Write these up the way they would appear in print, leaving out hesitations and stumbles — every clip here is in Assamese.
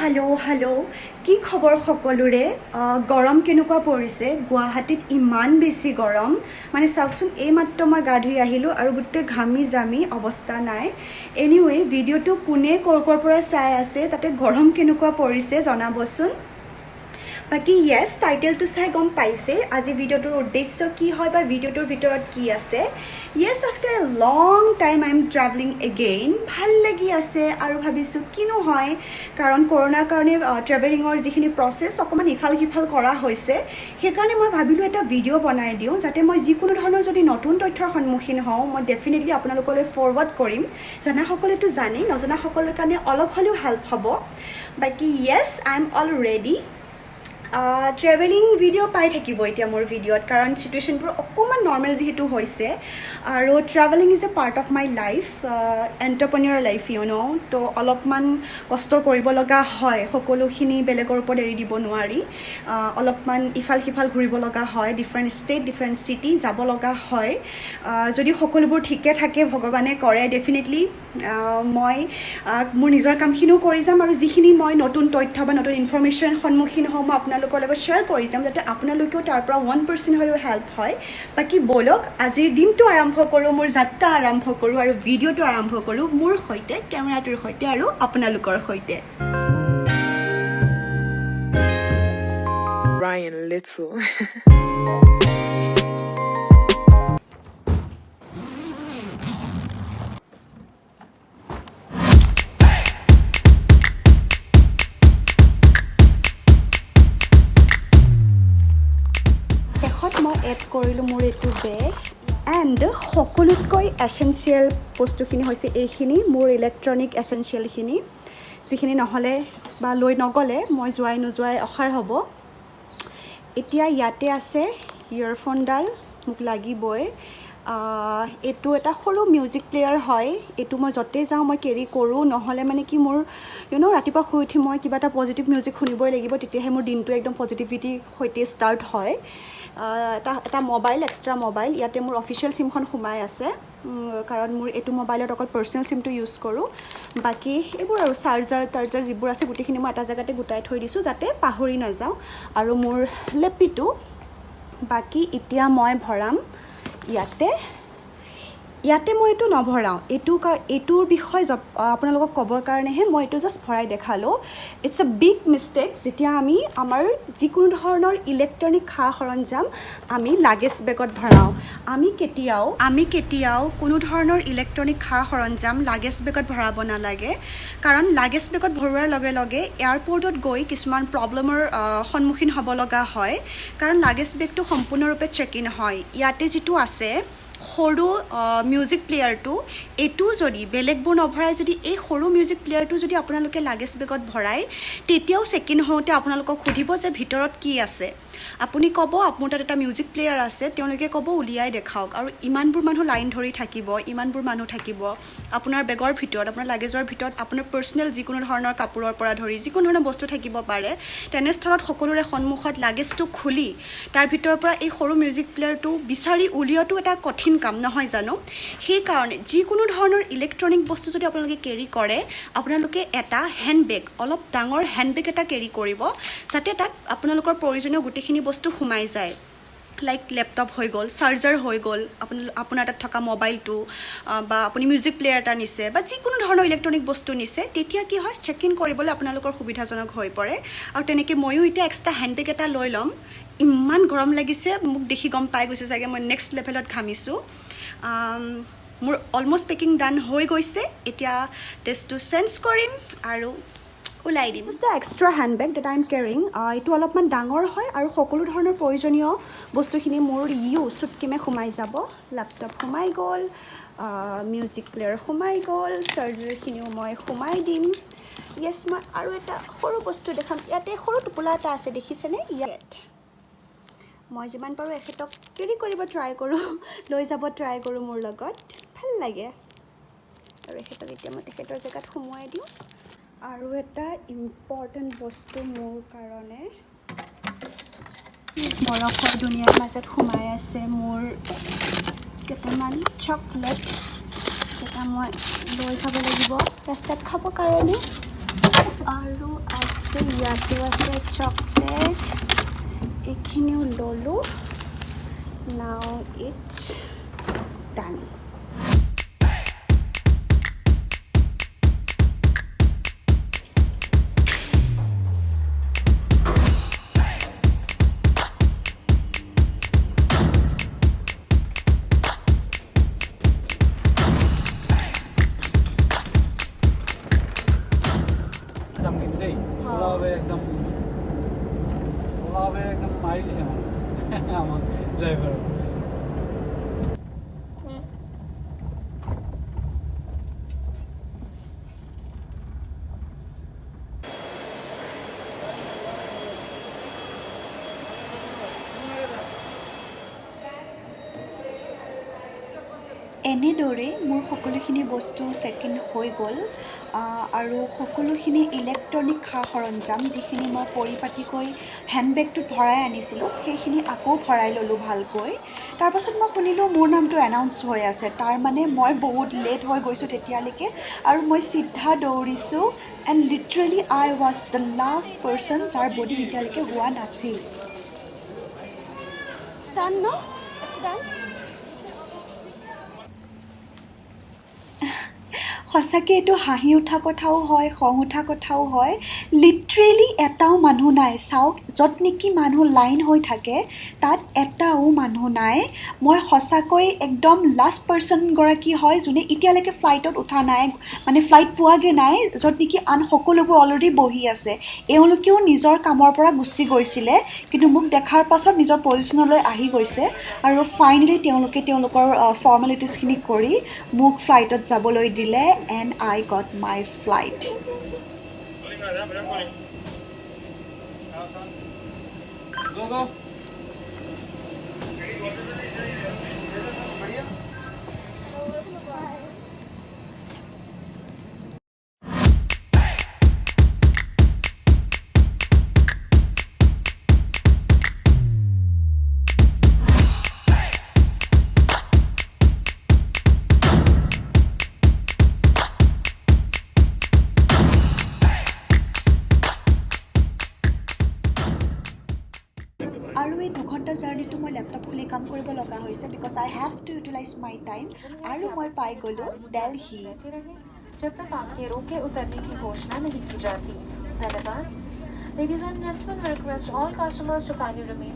হেল্ল' কি খবৰ সকলোৰে গৰম কেনেকুৱা পৰিছে গুৱাহাটীত ইমান বেছি গৰম মানে চাওকচোন এইমাত্ৰ মই গা ধুই আহিলোঁ আৰু গোটেই ঘামি জামি অৱস্থা নাই এনিৱে ভিডিঅ'টো কোনে ক'ৰ পৰা চাই আছে তাতে গৰম কেনেকুৱা পৰিছে জনাবচোন বাকি ইয়েছ টাইটেলটো চাই গম পাইছে আজি ভিডিঅ'টোৰ উদ্দেশ্য কি হয় বা ভিডিঅ'টোৰ ভিতৰত কি আছে yes after a long time I am travelling again ভাল লাগি আছে আৰু ভাবিছোঁ কিনো হয় কাৰণ কৰোণাৰ কাৰণে ট্ৰেভেলিঙৰ যিখিনি প্ৰচেছ অকণমান ইফাল সিফাল কৰা হৈছে সেইকাৰণে মই ভাবিলোঁ এটা ভিডিঅ' বনাই দিওঁ যাতে মই যিকোনো ধৰণৰ যদি নতুন তথ্যৰ সন্মুখীন হওঁ মই ডেফিনেটলি আপোনালোকলৈ ফৰৱাৰ্ড কৰিম জানাসকলেতো জানেই নজনাসকলৰ কাৰণে অলপ হ'লেও হেল্প হ'ব বাকী yes I am all ready travelling video' পাই থাকিব এতিয়া মোৰ ভিডিঅ'ত কাৰণ চিটুৱেশ্যনবোৰ অকণমান নৰ্মেল যিহেতু হৈছে আৰু travelling is a part of my life entrepreneur life তো অলপমান কষ্ট কৰিব লগা হয় সকলোখিনি বেলেগৰ ওপৰত এৰি দিব নোৱাৰি অলপমান ইফাল সিফাল ঘূৰিব লগা হয় ডিফাৰেণ্ট ষ্টেট ডিফাৰেণ্ট চিটি যাব লগা হয় যদি সকলোবোৰ ঠিকে থাকে ভগৱানে কৰে ডেফিনেটলি মই মোৰ নিজৰ কামখিনিও কৰি যাম আৰু যিখিনি মই নতুন তথ্য বা নতুন ইনফৰমেশ্যন সন্মুখীন হওঁ মই আপোনালোকৰ লগত শ্বেয়াৰ কৰি যাম যাতে আপোনালোকেও তাৰ পৰা 1% হ'লেও হেল্প হয় বাকী ব'লক আজিৰ দিনটো আৰম্ভ কৰোঁ মোৰ যাত্ৰা আৰম্ভ কৰোঁ আৰু ভিডিঅ'টো আৰম্ভ কৰোঁ মোৰ সৈতে কেমেৰাটোৰ সৈতে আৰু আপোনালোকৰ সৈতে Brian Little মই এড কৰিলোঁ মোৰ এইটো বেগ এণ্ড সকলোতকৈ এচেঞ্চিয়েল বস্তুখিনি হৈছে এইখিনি মোৰ ইলেক্ট্ৰনিক এচেঞ্চিয়েলখিনি যিখিনি নহ'লে বা লৈ নগ'লে মই নোযোৱাই অসাৰ হ'ব এতিয়া ইয়াতে আছে ইয়েৰফোনডাল মোক লাগিবই এইটো এটা সৰু মিউজিক প্লেয়াৰ হয় এইটো মই য'তে যাওঁ মই কেৰি কৰোঁ নহ'লে মানে কি মোৰ ৰাতিপুৱা শুই উঠি মই কিবা এটা পজিটিভ মিউজিক শুনিবই লাগিব তেতিয়াহে মোৰ দিনটো একদম পজিটিভিটিৰ সৈতে ষ্টাৰ্ট হয় এটা মোবাইল এক্সট্ৰা মোবাইল ইয়াতে মোৰ অফিচিয়েল চিমখন সোমাই আছে কাৰণ মোৰ এইটো মোবাইলত অকল পাৰ্চনেল চিমটো ইউজ কৰোঁ বাকী এইবোৰ আৰু চাৰ্জাৰ যিবোৰ আছে গোটেইখিনি মই এটা জেগাতে গোটাই থৈ দিছোঁ যাতে পাহৰি নাযাওঁ আৰু মোৰ লেপিটো বাকী এতিয়া মই ভৰাম ইয়াতে মই এইটো নভৰাওঁ এইটোৰ বিষয়ে আপোনালোকক ক'বৰ কাৰণেহে মই এইটো জাষ্ট ভৰাই দেখালোঁ ইটছ এ বিগ মিষ্টেক যেতিয়া আমি আমাৰ যিকোনো ধৰণৰ ইলেক্ট্ৰনিক সা সৰঞ্জাম আমি লাগেজ বেগত ভৰাওঁ আমি কেতিয়াও কোনো ধৰণৰ ইলেক্ট্ৰনিক সা সৰঞ্জাম লাগেজ বেগত ভৰাব নালাগে কাৰণ লাগেজ বেগত ভৰোৱাৰ লগে লগে এয়াৰপৰ্টত গৈ কিছুমান প্ৰব্লেমৰ সন্মুখীন হ'ব লগা হয় কাৰণ লাগেজ বেগটো সম্পূৰ্ণৰূপে চেক ইন হয় ইয়াতে যিটো আছে সৰু মিউজিক প্লেয়াৰটো এইটো যদি বেলেগবোৰ নভৰাই যদি এই সৰু মিউজিক প্লেয়াৰটো যদি আপোনালোকে লাগেজ বেগত ভৰাই তেতিয়াও চেক ইন হওঁতে আপোনালোকক সুধিব যে ভিতৰত কি আছে আপুনি ক'ব আপোনাৰ তাত এটা মিউজিক প্লেয়াৰ আছে তেওঁলোকে ক'ব উলিয়াই দেখাওক আৰু ইমানবোৰ মানুহ লাইন ধৰি থাকিব ইমানবোৰ মানুহ থাকিব আপোনাৰ বেগৰ ভিতৰত আপোনাৰ লাগেজৰ ভিতৰত আপোনাৰ পাৰ্চনেল যিকোনো ধৰণৰ কাপোৰৰ পৰা ধৰি যিকোনো ধৰণৰ বস্তু থাকিব পাৰে তেনেস্থলত সকলোৰে সন্মুখত লাগেজটো খুলি তাৰ ভিতৰৰ পৰা এই সৰু মিউজিক প্লেয়াৰটো বিচাৰি উলিওৱাটো এটা কঠিন কাম নহয় জানো সেইকাৰণে যিকোনো ধৰণৰ ইলেক্ট্ৰনিক বস্তু যদি আপোনালোকে কেৰি কৰে আপোনালোকে এটা হেণ্ডবেগ অলপ ডাঙৰ হেণ্ডবেগ এটা কেৰি কৰিব যাতে তাত আপোনালোকৰ প্ৰয়োজনীয় গোটেইখিনি বস্তু সোমাই যায় লাইক লেপটপ হৈ গ'ল চাৰ্জাৰ হৈ গ'ল আপোনাৰ তাত থকা মোবাইলটো বা আপুনি মিউজিক প্লেয়াৰ এটা নিছে বা যিকোনো ধৰণৰ ইলেক্ট্ৰনিক বস্তু নিছে তেতিয়া কি হয় চেক ইন কৰিবলৈ আপোনালোকৰ সুবিধাজনক হৈ পৰে আৰু তেনেকৈ ময়ো এতিয়া এক্সট্ৰা হেণ্ডবেগ এটা লৈ ল'ম ইমান গৰম লাগিছে মোক দেখি গম পাই গৈছে চাগে মই নেক্সট লেভেলত ঘামিছোঁ মোৰ অলমষ্ট পেকিং ডান হৈ গৈছে এতিয়া টেষ্টটো চেঞ্জ কৰিম আৰু ওলাই দিম this is the extra handbag that I am carrying এইটো অলপমান ডাঙৰ হয় আৰু সকলো ধৰণৰ প্ৰয়োজনীয় বস্তুখিনি মোৰ চুটকেমে সোমাই যাব লেপটপ সোমাই গ'ল মিউজিক প্লেয়াৰ সোমাই গ'ল চাৰ্জাৰখিনিও মই সোমাই দিম য়েছ মই আৰু এটা সৰু বস্তু দেখাম ইয়াতে সৰু টোপোলা এটা আছে দেখিছেনে ইয়াত মই যিমান পাৰোঁ এখেতক কেৰি কৰিব ট্ৰাই কৰোঁ লৈ যাব ট্ৰাই কৰোঁ মোৰ লগত ভাল লাগে আৰু এখেতক এতিয়া মই তেখেতৰ জেগাত সোমোৱাই দিওঁ আৰু এটা ইম্পৰ্টেণ্ট বস্তু মোৰ কাৰণে বৰফৰ দুনিয়াৰ মাজত সোমাই আছে মোৰ কেইটামান চকলেট এটা মই লৈ যাব লাগিব ৰাস্তাত খাবৰ কাৰণে আৰু আছে ইয়াতে আছে চকলেট এইখিনিও ল'লোঁ নাও ইটছ ডান একদম মাৰি দিছে মানে আমাক ড্ৰাইভাৰ এনেদৰে মোৰ সকলোখিনি বস্তু চেক-ইন হৈ গ'ল আৰু সকলোখিনি ইলেক্ট্ৰনিক সা সৰঞ্জাম যিখিনি মই পৰিপাটিকৈ হেণ্ডবেগটোত ভৰাই আনিছিলোঁ সেইখিনি আকৌ ভৰাই ল'লোঁ ভালকৈ তাৰপাছত মই শুনিলোঁ মোৰ নামটো এনাউন্স হৈ আছে তাৰমানে মই বহুত লেট হৈ গৈছোঁ তেতিয়ালৈকে আৰু মই চিধা দৌৰিছোঁ and literally I was the last person যাৰ বডি এতিয়ালৈকে হোৱা নাছিল Done, no? It's done. সঁচাকৈ এইটো হাঁহি উঠা কথাও হয় খং উঠা কথাও হয় লিটাৰেলি এটাও মানুহ নাই চাওক য'ত নেকি মানুহ লাইন হৈ থাকে তাত এটাও মানুহ নাই মই সঁচাকৈ একদম লাষ্ট পাৰ্চনগৰাকী হয় যোনে এতিয়ালৈকে ফ্লাইটত উঠা নাই মানে ফ্লাইট পোৱাগৈ নাই য'ত নেকি আন সকলোবোৰ অলৰেডি বহি আছে এওঁলোকেও নিজৰ কামৰ পৰা গুচি গৈছিলে কিন্তু মোক দেখাৰ পাছত নিজৰ পজিশ্যনলৈ আহি গৈছে আৰু ফাইনেলি তেওঁলোকে তেওঁলোকৰ ফৰ্মেলিটিজখিনি কৰি মোক ফ্লাইটত যাবলৈ দিলে and I got my flight. Go, go. আৰু এই 2 ঘণ্টা জাৰ্নিটো মই লেপটপ খুলি কাম কৰিব লগা হৈছে because I have to utilize my time আৰু মই পাই গ'লোঁ দিল্লী जब तक आपके रोके उतरने की घोषणा नहीं की जाती धन्यवाद Ladies and gentlemen, we request all customers to kindly remain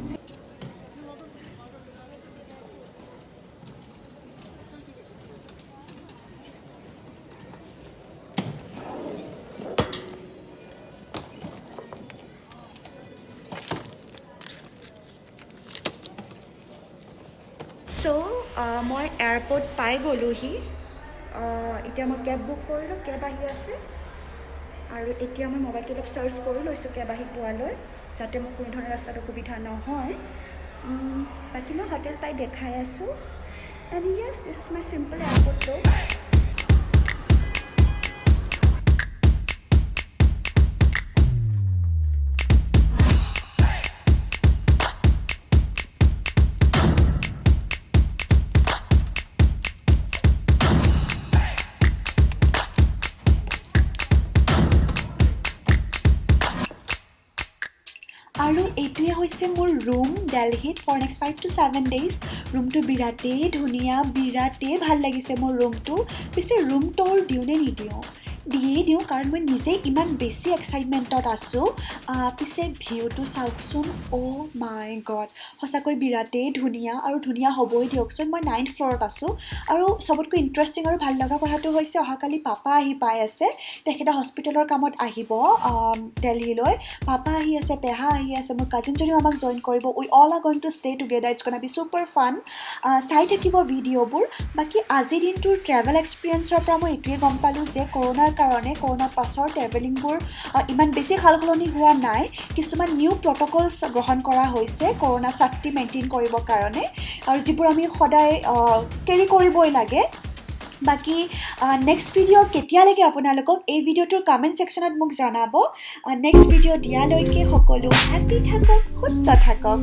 চ' মই এয়াৰপৰ্ট পাই গ'লোহি এতিয়া মই কেব বুক কৰিলোঁ কেব আহি আছে আৰু এতিয়া মই মোবাইলটো অলপ চাৰ্চ কৰি লৈছোঁ কেব আহি পোৱালৈ যাতে মোক কোনো ধৰণৰ ৰাস্তাত অসুবিধা নহয় বাকী মই হোটেল পাই দেখাই আছোঁ and Yes this is my simple airport room আৰু এইটোৱে হৈছে মোৰ ৰুম দিল্লীত ফৰ নেক্সট 5 to 7 days ৰুমটো বিৰাটেই ধুনীয়া বিৰাটেই ভাল লাগিছে মোৰ ৰুমটো পিছে ৰুম ট'ৰ দিওঁ নে নিদিওঁ দিয়ে দিওঁ কাৰণ মই নিজেই ইমান বেছি এক্সাইটমেণ্টত আছোঁ পিছে ভিউটো চাওকচোন অ' মাই গড সঁচাকৈ বিৰাটেই ধুনীয়া আৰু ধুনীয়া হ'বই দিয়কচোন মই 9th ফ্ল'ৰত আছোঁ আৰু চবতকৈ ইণ্টাৰেষ্টিং আৰু ভাল লগা কথাটো হৈছে অহাকালি পাপা আহি পাই আছে তেখেতে হস্পিটেলৰ কামত আহিব দিল্লীলৈ পাপা আহি আছে পেহা আহি আছে মোৰ কাজিনজনীও আমাক জইন কৰিব we all are going to stay together it's gonna be super fun চাই থাকিব ভিডিঅ'বোৰ বাকী আজিৰ দিনটোৰ ট্ৰেভেল এক্সপিৰিয়েঞ্চৰ পৰা মই এইটোৱে গম পালোঁ যে কৰোণাৰ কাৰণে কৰোণাৰ পাছৰ ট্ৰেভেলিংবোৰ ইমান বেছি সালসলনি হোৱা নাই কিছুমান নিউ প্ৰট'কলছ গ্ৰহণ কৰা হৈছে কৰোণা ছেফটি মেইনটেইন কৰিবৰ কাৰণে আৰু যিবোৰ আমি সদায় কেৰি কৰিবই লাগে বাকী নেক্সট ভিডিঅ' কেতিয়ালৈকে আপোনালোকক এই ভিডিঅ'টোৰ কমেণ্ট ছেকশ্যনত মোক জনাব নেক্সট ভিডিঅ' দিয়ালৈকে সকলো হেপ্পী থাকক সুস্থ থাকক